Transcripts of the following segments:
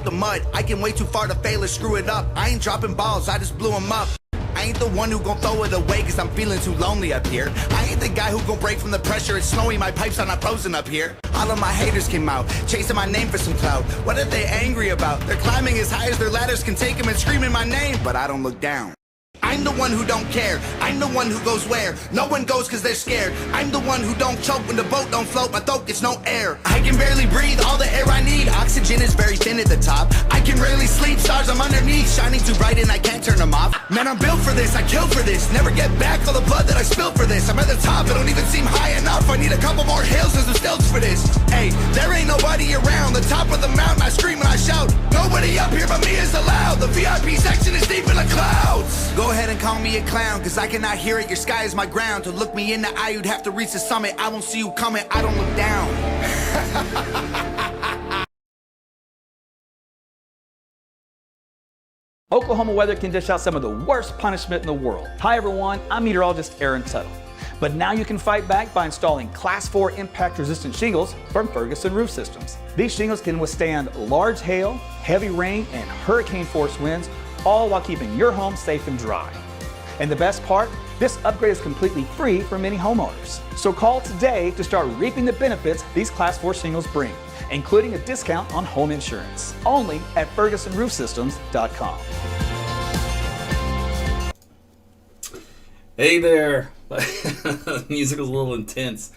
the mud. I can way too far to fail or screw it up. I ain't dropping balls, I just blew them up. I ain't the one who gon' throw it away cause I'm feeling too lonely up here. I ain't the guy who gon' break from the pressure. It's snowing, my pipes are not frozen up here. All of my haters came out, chasing my name for some clout. What are they angry about? They're climbing as high as their ladders can take them and screaming my name. But I don't look down. I'm the one who don't care. I'm the one who goes where no one goes cause they're scared. I'm the one who don't choke when the boat don't float. My throat gets no air. I can barely breathe all the air I need. Oxygen is very thin at the top. I can rarely sleep. Stars I'm underneath shining too bright and I can't turn them off. Man, I'm built for this. I killed for this. Never get back all the blood that I spilled for this. I'm at the top. It don't even seem high enough. I need a couple more hills and some stilts for this. Hey, there ain't nobody around. The top of the mountain I scream and I shout. Nobody up here but me is allowed. The VIP section is deep in the clouds. Go ahead and call me a clown, cause I cannot hear it. Your sky is my ground. To look me in the eye, you'd have to reach the summit. I won't see you coming. I don't look down. Oklahoma weather can dish out some of the worst punishment in the world. Hi everyone, I'm meteorologist Tuttle. But now you can fight back by installing Class 4 impact-resistant shingles from Ferguson Roof Systems. These shingles can withstand large hail, heavy rain, and hurricane-force winds, all while keeping your home safe and dry. And the best part, this upgrade is completely free for many homeowners. So call today to start reaping the benefits these Class 4 shingles bring, including a discount on home insurance. Only at FergusonRoofSystems.com. Hey there. The music was a little intense.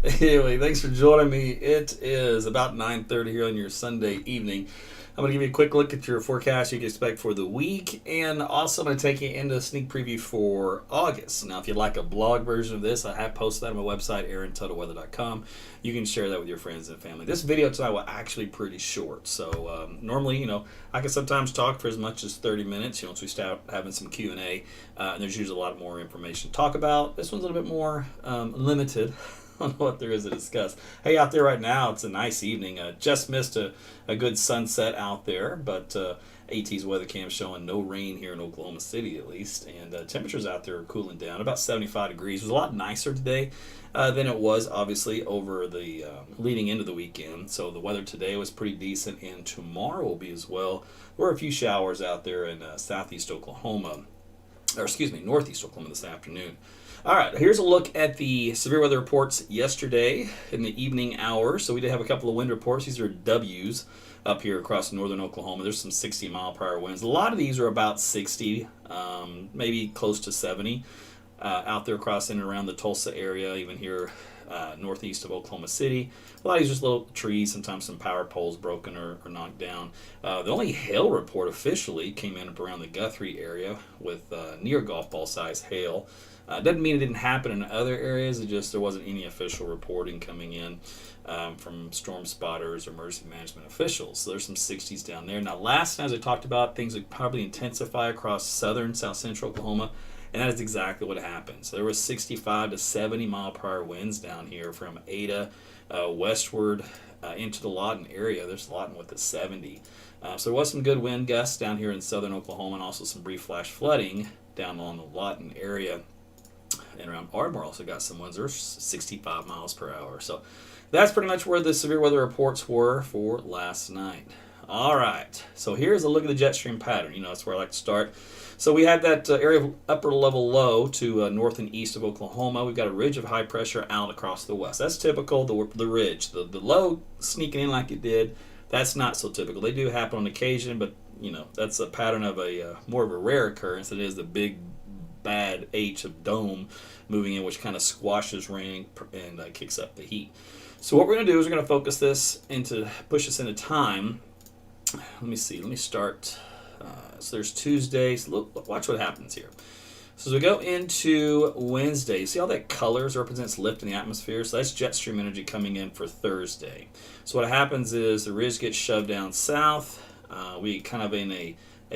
Anyway, thanks for joining me. It is about 9:30 here on your Sunday evening. I'm going to give you a quick look at your forecast you can expect for the week, and also I'm going to take you into a sneak preview for August. Now, if you'd like a blog version of this, I have posted that on my website, AaronTuttleWeather.com. You can share that with your friends and family. This video tonight was actually pretty short, so normally, I can sometimes talk for as much as 30 minutes, once we start having some Q&A, and there's usually a lot more information to talk about. This one's a little bit more limited on what there is to discuss. Hey, out there right now, it's a nice evening. Just missed a good sunset out there, but AT's weather cam showing no rain here in Oklahoma City at least, and temperatures out there are cooling down, about 75 degrees. It was a lot nicer today than it was, obviously, over the leading into the weekend. So the weather today was pretty decent, and tomorrow will be as well. There were a few showers out there in northeast Oklahoma this afternoon. All right, here's a look at the severe weather reports yesterday in the evening hours. So we did have a couple of wind reports. These are W's up here across northern Oklahoma. There's some 60-mile-per-hour winds. A lot of these are about 60, maybe close to 70, out there across in and around the Tulsa area, even here northeast of Oklahoma City. A lot of these are just little trees, sometimes some power poles broken or knocked down. The only hail report officially came in up around the Guthrie area with near golf ball size hail. Doesn't mean it didn't happen in other areas. It just there wasn't any official reporting coming in from storm spotters or emergency management officials. So there's some 60s down there. Now, last night, as I talked about, things would probably intensify across southern, south central Oklahoma, and that is exactly what happened. So there was 65 to 70 mile-per-hour winds down here from Ada westward into the Lawton area. There's Lawton with a 70. So there was some good wind gusts down here in southern Oklahoma, and also some brief flash flooding down along the Lawton area. And around Ardmore also got some winds. There's 65 miles per hour. So that's pretty much where the severe weather reports were for last night. All right. So here's a look at the jet stream pattern. That's where I like to start. So we had that area of upper level low to north and east of Oklahoma. We've got a ridge of high pressure out across the west. That's typical, the ridge. The low sneaking in like it did, that's not so typical. They do happen on occasion, but, that's a pattern of a more of a rare occurrence than it is the big bad H of dome moving in, which kind of squashes rain and kicks up the heat. So what we're going to do is we're going to focus this push this into time. Let me start. So there's Tuesday. So watch what happens here. So as we go into Wednesday, see how that colors represents lift in the atmosphere? So that's jet stream energy coming in for Thursday. So what happens is the ridge gets shoved down south. We kind of in a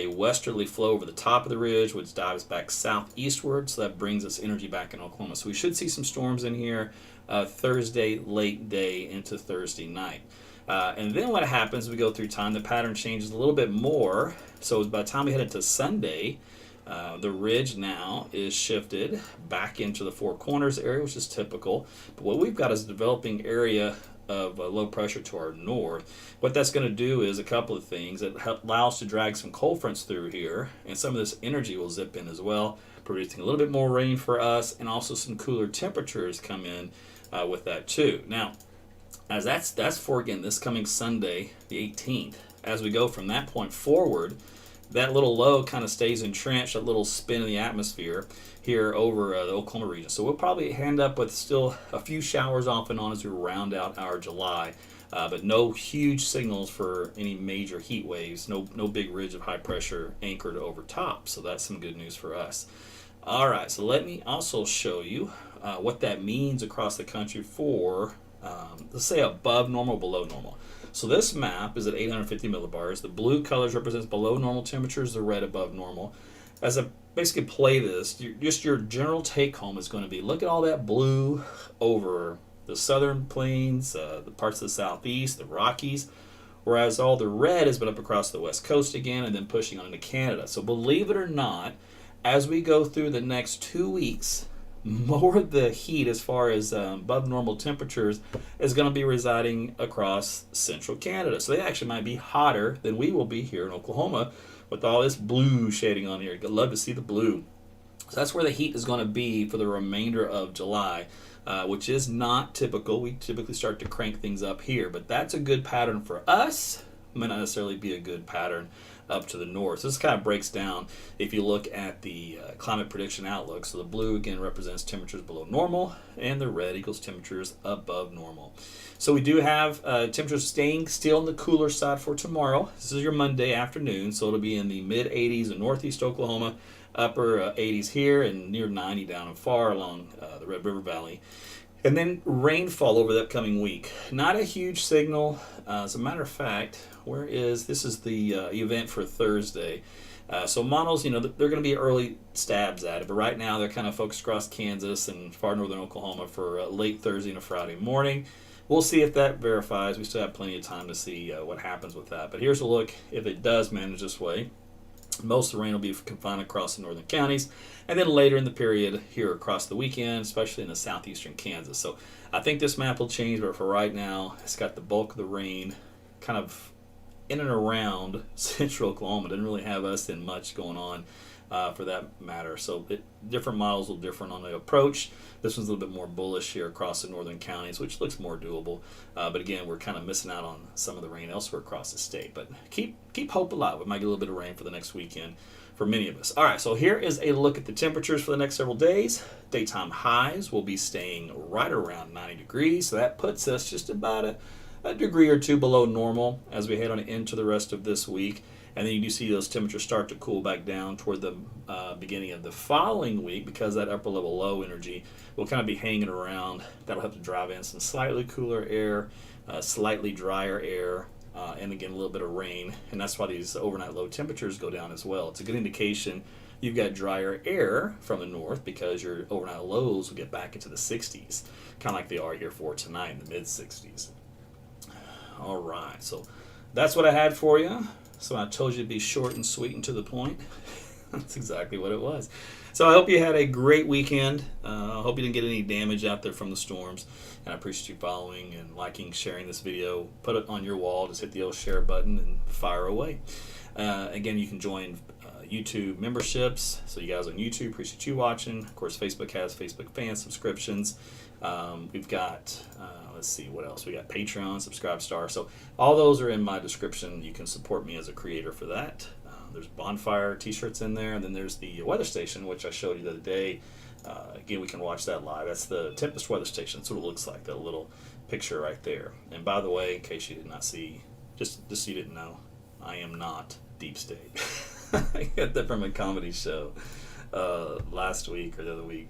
westerly flow over the top of the ridge, which dives back southeastward, so that brings us energy back in Oklahoma. So we should see some storms in here Thursday late day into Thursday night. And then what happens, we go through time, the pattern changes a little bit more. So by the time we head into Sunday, the ridge now is shifted back into the Four Corners area, which is typical. But what we've got is a developing area of low pressure to our north. What that's going to do is a couple of things. It allows to drag some cold fronts through here, and some of this energy will zip in as well, producing a little bit more rain for us, and also some cooler temperatures come in with that too. Now, as that's for, again, this coming Sunday, the 18th. As we go from that point forward, that little low kind of stays entrenched, that little spin in the atmosphere here over the Oklahoma region. So we'll probably end up with still a few showers off and on as we round out our July, but no huge signals for any major heat waves, no big ridge of high pressure anchored over top. So that's some good news for us. All right, so let me also show you what that means across the country for, let's say, above normal, below normal. So this map is at 850 millibars. The blue colors represents below normal temperatures, the red above normal. As I basically play this, your general take home is going to be, look at all that blue over the southern plains, the parts of the southeast, the Rockies, whereas all the red has been up across the west coast again and then pushing on into Canada. So believe it or not, as we go through the next 2 weeks, more of the heat as far as above normal temperatures is going to be residing across central Canada. So they actually might be hotter than we will be here in Oklahoma with all this blue shading on here. You'd love to see the blue. So that's where the heat is going to be for the remainder of July, which is not typical. We typically start to crank things up here, but that's a good pattern for us. Might not necessarily be a good pattern up to the north. So this kind of breaks down if you look at the climate prediction outlook. So the blue again represents temperatures below normal, and the red equals temperatures above normal. So we do have temperatures staying still on the cooler side for tomorrow. This is your Monday afternoon, so it'll be in the mid 80s in northeast Oklahoma, upper 80s here, and near 90 down and far along the Red River Valley. And then rainfall over the upcoming week. Not a huge signal. As a matter of fact, this is the event for Thursday. So models, they're going to be early stabs at it, but right now they're kind of focused across Kansas and far northern Oklahoma for late Thursday and a Friday morning. We'll see if that verifies. We still have plenty of time to see what happens with that. But here's a look if it does manage this way. Most of the rain will be confined across the northern counties, and then later in the period here across the weekend, especially in the southeastern Kansas. So I think this map will change, but for right now, it's got the bulk of the rain kind of in and around central Oklahoma. Doesn't really have us in much going on for that matter. So different models will differ on the approach. This one's a little bit more bullish here across the northern counties, which looks more doable. But again, we're kind of missing out on some of the rain elsewhere across the state. But keep hope alive. We might get a little bit of rain for the next weekend for many of us. All right, so here is a look at the temperatures for the next several days. Daytime highs will be staying right around 90 degrees. So that puts us just about a degree or two below normal as we head on into the rest of this week. And then you do see those temperatures start to cool back down toward the beginning of the following week, because that upper level low energy will kind of be hanging around. That'll have to drive in some slightly cooler air, slightly drier air, and again a little bit of rain. And that's why these overnight low temperatures go down as well. It's a good indication you've got drier air from the north, because your overnight lows will get back into the 60s, kind of like they are here for tonight in the mid 60s. All right, so that's what I had for you. So I told you to be short and sweet and to the point. That's exactly what it was. So I hope you had a great weekend. I hope you didn't get any damage out there from the storms. And I appreciate you following and liking, sharing this video. Put it on your wall. Just hit the old share button and fire away. Again, you can join YouTube memberships. So you guys on YouTube, appreciate you watching. Of course, Facebook has Facebook fan subscriptions. We've got... let's see what else we got. Patreon, Subscribe Star. So all those are in my description. You can support me as a creator for that. There's bonfire t-shirts in there, and then there's the weather station, which I showed you the other day. Again, we can watch that live. That's the Tempest weather station. That's what it looks like, that little picture right there. And by the way, in case you did not see, just so you didn't know, I am not Deep State. I got that from a comedy show last week or the other week.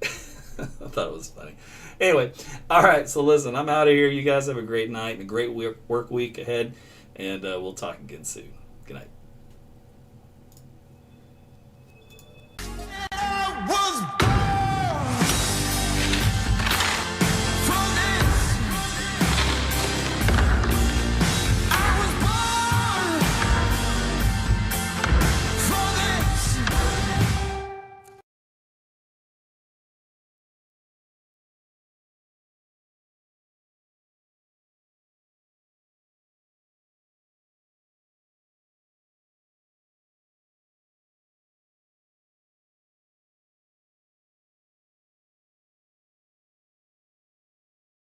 I thought it was funny. Anyway, all right, so listen, I'm out of here. You guys have a great night and a great work week ahead, and we'll talk again soon. Good night.